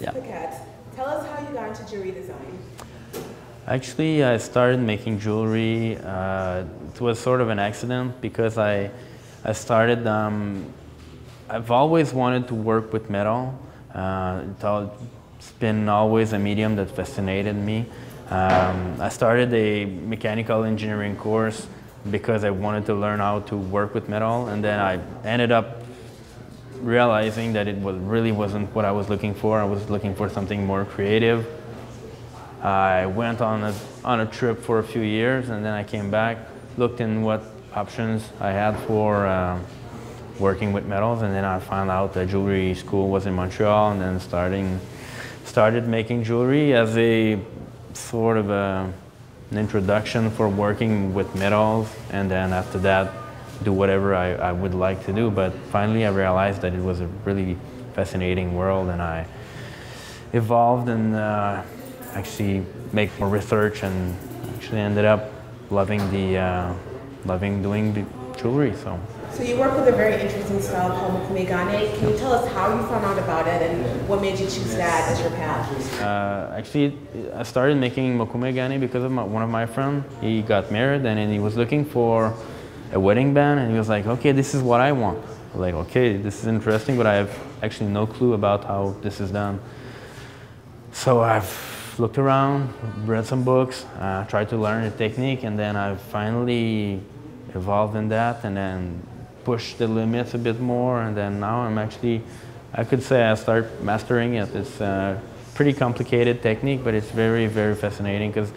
Yeah. Tell us how you got into jewelry design. Actually, I started making jewelry. It was sort of an accident because I started. I've always wanted to work with metal. It's been always a medium that fascinated me. I started a mechanical engineering course because I wanted to learn how to work with metal, and then I ended up realizing that really wasn't what I was looking for. I was looking for something more creative. I went on a trip for a few years, and then I came back, looked in what options I had for working with metals, and then I found out that jewelry school was in Montreal, and then started making jewelry as a sort of an introduction for working with metals, and then after that do whatever I would like to do. But finally I realized that it was a really fascinating world, and I evolved and actually make more research, and actually ended up loving doing the jewelry. So you work with a very interesting style called mokumegane. Can you tell us how you found out about it and what made you choose that as your path? Actually, I started making mokumegane because of one of my friends. He got married, and he was looking for a wedding band, and he was like, okay, this is what I want. I'm like, okay, this is interesting, but I have actually no clue about how this is done. So I've looked around, read some books, tried to learn the technique, and then I finally evolved in that, and then pushed the limits a bit more, and then now I could say I start mastering it. It's a pretty complicated technique, but it's very, very fascinating because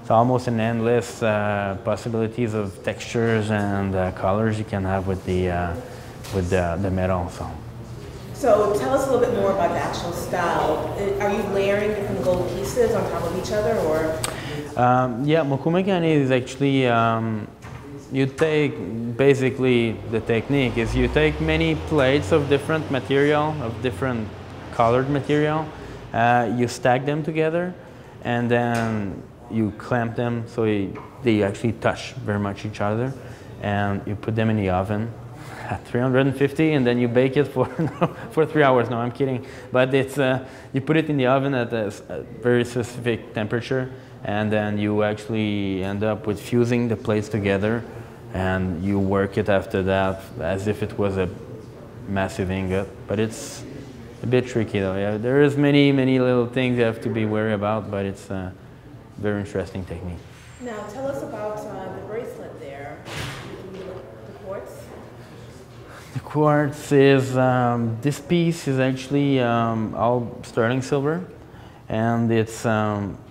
it's almost an endless possibilities of textures and colors you can have with the metal. So tell us a little bit more about the actual style. Are you layering different gold pieces on top of each other, or? Yeah, mokumegane is actually you take, basically the technique is you take many plates of different material, of different colored material, you stack them together, and then you clamp them so they actually touch very much each other, and you put them in the oven at 350, and then you bake it for 3 hours. No, I'm kidding. But it's you put it in the oven at a very specific temperature, and then you actually end up with fusing the plates together, and you work it after that as if it was a massive ingot. But it's a bit tricky though. Yeah, there is many little things you have to be wary about, but it's a very interesting technique. Now tell us about the bracelet there, the quartz. The quartz is, this piece is actually all sterling silver, and it's,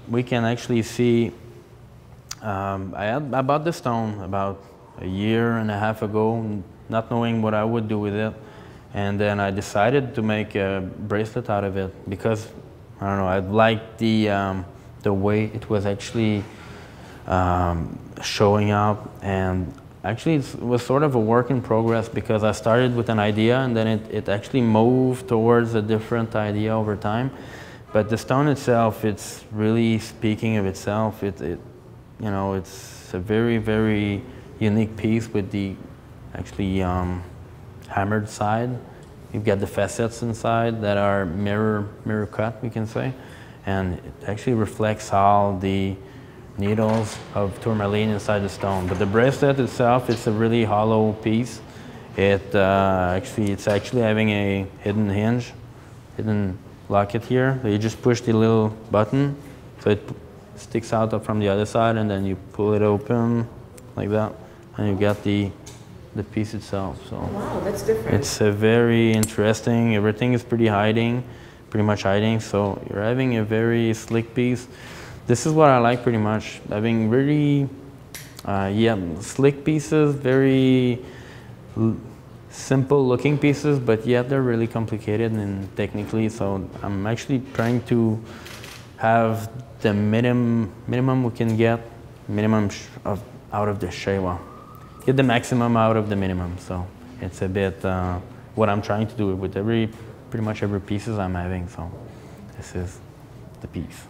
we can actually see, I bought the stone about a year and a half ago, not knowing what I would do with it, and then I decided to make a bracelet out of it because, I don't know, I liked the way it was actually showing up, and actually it was sort of a work in progress because I started with an idea, and then it actually moved towards a different idea over time. But the stone itself, it's really speaking of itself. You know, it's a very, very unique piece with the actually hammered side. You've got the facets inside that are mirror cut, we can say, and it actually reflects all the needles of tourmaline inside the stone. But the bracelet itself, it's a really hollow piece. It's actually having a hidden hinge, hidden locket here. So you just push the little button, so it sticks out from the other side, and then you pull it open like that, and you get the piece itself. So wow, that's different. It's a very interesting. Everything is pretty much hiding. So you're having a very slick piece. This is what I like pretty much, having really, slick pieces, very simple looking pieces, but yet they're really complicated and technically. So I'm actually trying to have the minimum we can get, out of the shewa. Get the maximum out of the minimum. So it's a bit what I'm trying to do with pretty much every pieces I'm having. So this is the piece.